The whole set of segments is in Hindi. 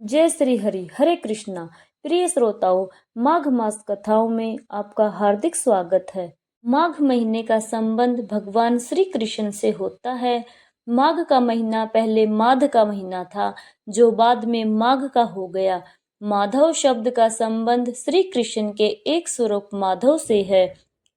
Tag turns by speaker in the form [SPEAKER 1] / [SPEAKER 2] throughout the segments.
[SPEAKER 1] जय श्री हरि हरे कृष्णा। प्रिय श्रोताओं, माघ मास कथाओं में आपका हार्दिक स्वागत है। माघ महीने का संबंध भगवान श्री कृष्ण से होता है। माघ का महीना पहले माध का महीना था, जो बाद में माघ का हो गया। माधव शब्द का संबंध श्री कृष्ण के एक स्वरूप माधव से है।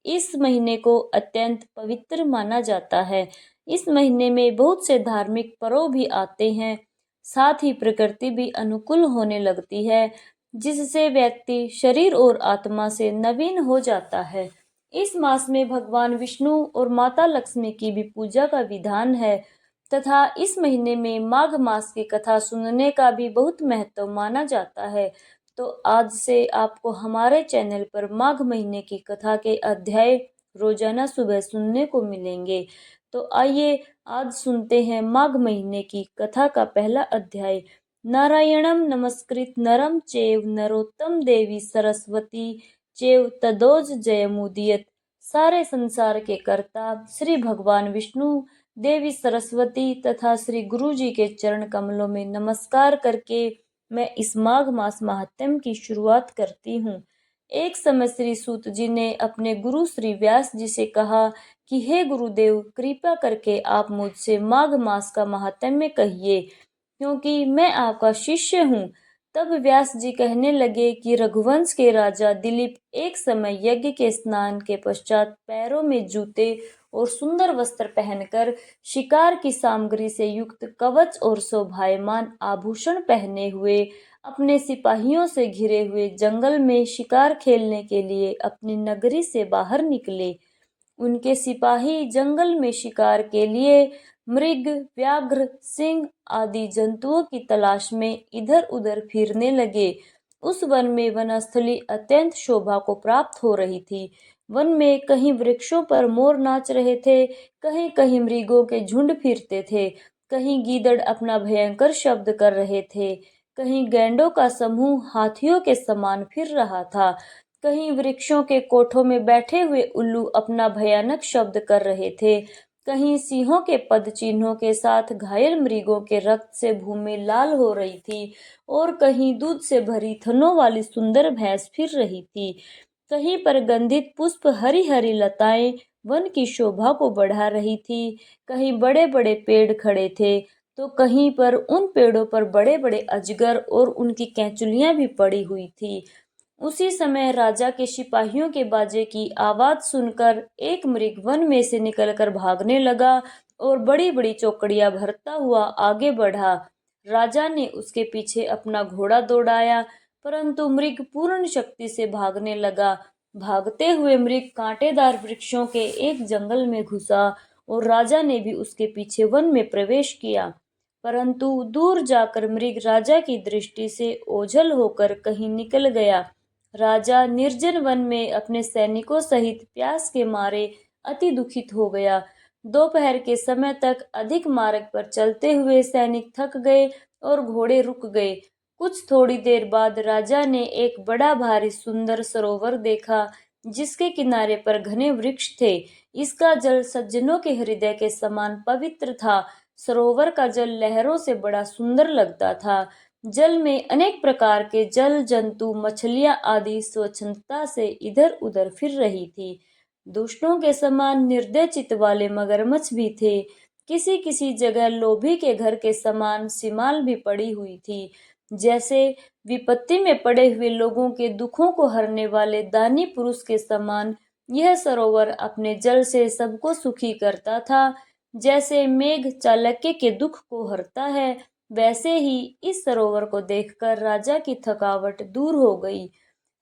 [SPEAKER 1] इस महीने को अत्यंत पवित्र माना जाता है। इस महीने में बहुत से धार्मिक पर्व भी आते हैं। साथ ही प्रकृति भी अनुकूल होने लगती है, जिससे व्यक्ति शरीर और आत्मा से नवीन हो जाता है। इस मास में भगवान विष्णु और माता लक्ष्मी की भी पूजा का विधान है तथा इस महीने में माघ मास की कथा सुनने का भी बहुत महत्व माना जाता है। तो आज से आपको हमारे चैनल पर माघ महीने की कथा के अध्याय रोजाना सुबह सुनने को मिलेंगे। तो आइए आज सुनते हैं माघ महीने की कथा का पहला अध्याय। नारायणम नमस्कृत नरम चैव नरोत्तम देवी सरस्वती चैव तदोज जयमुदीयत। सारे संसार के कर्ता श्री भगवान विष्णु, देवी सरस्वती तथा श्री गुरु जी के चरण कमलों में नमस्कार करके मैं इस माघ मास महात्म्य की शुरुआत करती हूँ। एक समय श्री सूत जी ने अपने गुरु श्री व्यास जी से कहा कि हे गुरुदेव, कृपा करके आप मुझसे माघ मास का महात्म्य कहिए, क्योंकि मैं आपका शिष्य हूँ। तब व्यास जी कहने लगे कि रघुवंश के राजा दिलीप एक समय यज्ञ के स्नान के पश्चात पैरों में जूते और सुंदर वस्त्र पहनकर, शिकार की सामग्री से युक्त कवच और शोभायमान आभूषण पहने हुए, अपने सिपाहियों से घिरे हुए जंगल में शिकार खेलने के लिए अपनी नगरी से बाहर निकले। उनके सिपाही जंगल में शिकार के लिए मृग, व्याघ्र, सिंह आदि जंतुओं की तलाश में इधर उधर फिरने लगे। उस वन में वनस्थली अत्यंत शोभा को प्राप्त हो रही थी। वन में कहीं वृक्षों पर मोर नाच रहे थे, कहीं कहीं मृगों के झुंड फिरते थे, कहीं गीदड़ अपना भयंकर शब्द कर रहे थे, कहीं गैंडों का समूह हाथियों के समान फिर रहा था, कहीं वृक्षों के कोठों में बैठे हुए उल्लू अपना भयानक शब्द कर रहे थे, कहीं सिंहों के पद चिन्हों के साथ घायल मृगों के रक्त से भूमि लाल हो रही थी, और कहीं दूध से भरी थनों वाली सुंदर भैंस फिर रही थी। कहीं पर गंधित पुष्प हरी हरी लताएं वन की शोभा को बढ़ा रही थी। कहीं बड़े बड़े पेड़ खड़े थे, तो कहीं पर उन पेड़ों पर बड़े बड़े अजगर और उनकी कैंचुलियां भी पड़ी हुई थी। उसी समय राजा के सिपाहियों के बाजे की आवाज सुनकर एक मृग वन में से निकलकर भागने लगा और बड़ी बड़ी चौकड़ियां भरता हुआ आगे बढ़ा। राजा ने उसके पीछे अपना घोड़ा दौड़ाया, परंतु मृग पूर्ण शक्ति से भागने लगा। भागते हुए मृग कांटेदार वृक्षों के एक जंगल में घुसा और राजा ने भी उसके पीछे वन में प्रवेश किया, परंतु दूर जाकर मृग राजा की दृष्टि से ओझल होकर कहीं निकल गया। राजा निर्जन वन में अपने सैनिकों सहित प्यास के मारे अति दुखित हो गया। दोपहर के समय तक अधिक मार्ग पर चलते हुए सैनिक थक गए और घोड़े रुक गए। कुछ थोड़ी देर बाद राजा ने एक बड़ा भारी सुंदर सरोवर देखा, जिसके किनारे पर घने वृक्ष थे। इसका जल सज्जनों के हृदय के समान पवित्र था। सरोवर का जल लहरों से बड़ा सुंदर लगता था। जल में अनेक प्रकार के जल जंतु, मछलियां आदि स्वच्छंदता से इधर उधर फिर रही थी। दुष्टों के समान निर्दय चित्त वाले मगरमच्छ भी थे। किसी किसी जगह लोभी के घर के समान सीमाल भी पड़ी हुई थी। जैसे विपत्ति में पड़े हुए लोगों के दुखों को हरने वाले दानी पुरुष के समान यह सरोवर अपने जल से सबको सुखी करता था। जैसे मेघ चाणक्य के दुख को हरता है, वैसे ही इस सरोवर को देखकर राजा की थकावट दूर हो गई।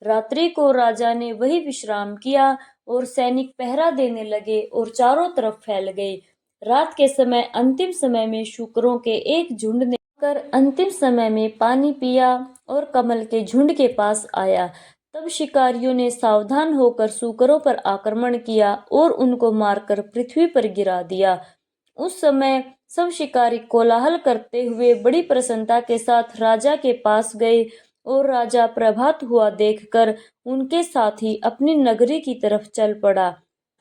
[SPEAKER 1] रात्रि को राजा ने वही विश्राम किया और सैनिक पहरा देने लगे और चारों तरफ फैल गए। रात के समय अंतिम समय में शुकरों के एक झुंड ने कर अंतिम समय में पानी पिया और कमल के झुंड के पास आया। तब शिकारियों ने सावधान होकर सूकरों पर आक्रमण किया और उनको मारकर पृथ्वी पर गिरा दिया। उस समय सब शिकारी कोलाहल करते हुए बड़ी प्रसन्नता के साथ राजा के पास गए और राजा प्रभात हुआ देखकर उनके साथ ही अपनी नगरी की तरफ चल पड़ा।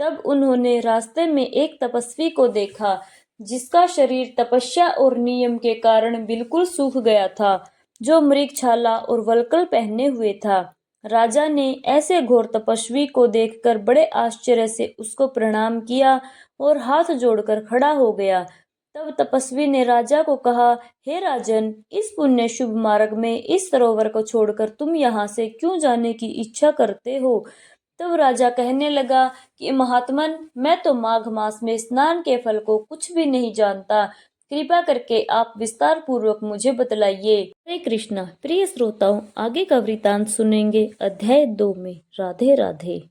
[SPEAKER 1] तब उन्होंने रास्ते में एक तपस्वी को देखा, जिसका शरीर तपस्या और नियम के कारण बिल्कुल सूख गया था। जो मृगछाला और वल्कल पहने हुए था। राजा ने ऐसे घोर तपस्वी को देखकर बड़े आश्चर्य से उसको प्रणाम किया और हाथ जोड़कर खड़ा हो गया। तब तपस्वी ने राजा को कहा, हे राजन, इस पुण्य शुभ मार्ग में इस सरोवर को छोड़कर तुम यहाँ से क्यों जाने की इच्छा करते हो? तब राजा कहने लगा कि महात्मन, मैं तो माघ मास में स्नान के फल को कुछ भी नहीं जानता। कृपा करके आप विस्तार पूर्वक मुझे बतलाइए। हरे कृष्णा। प्रिय श्रोताओं, आगे का वृतांत सुनेंगे अध्याय 2 में। राधे राधे।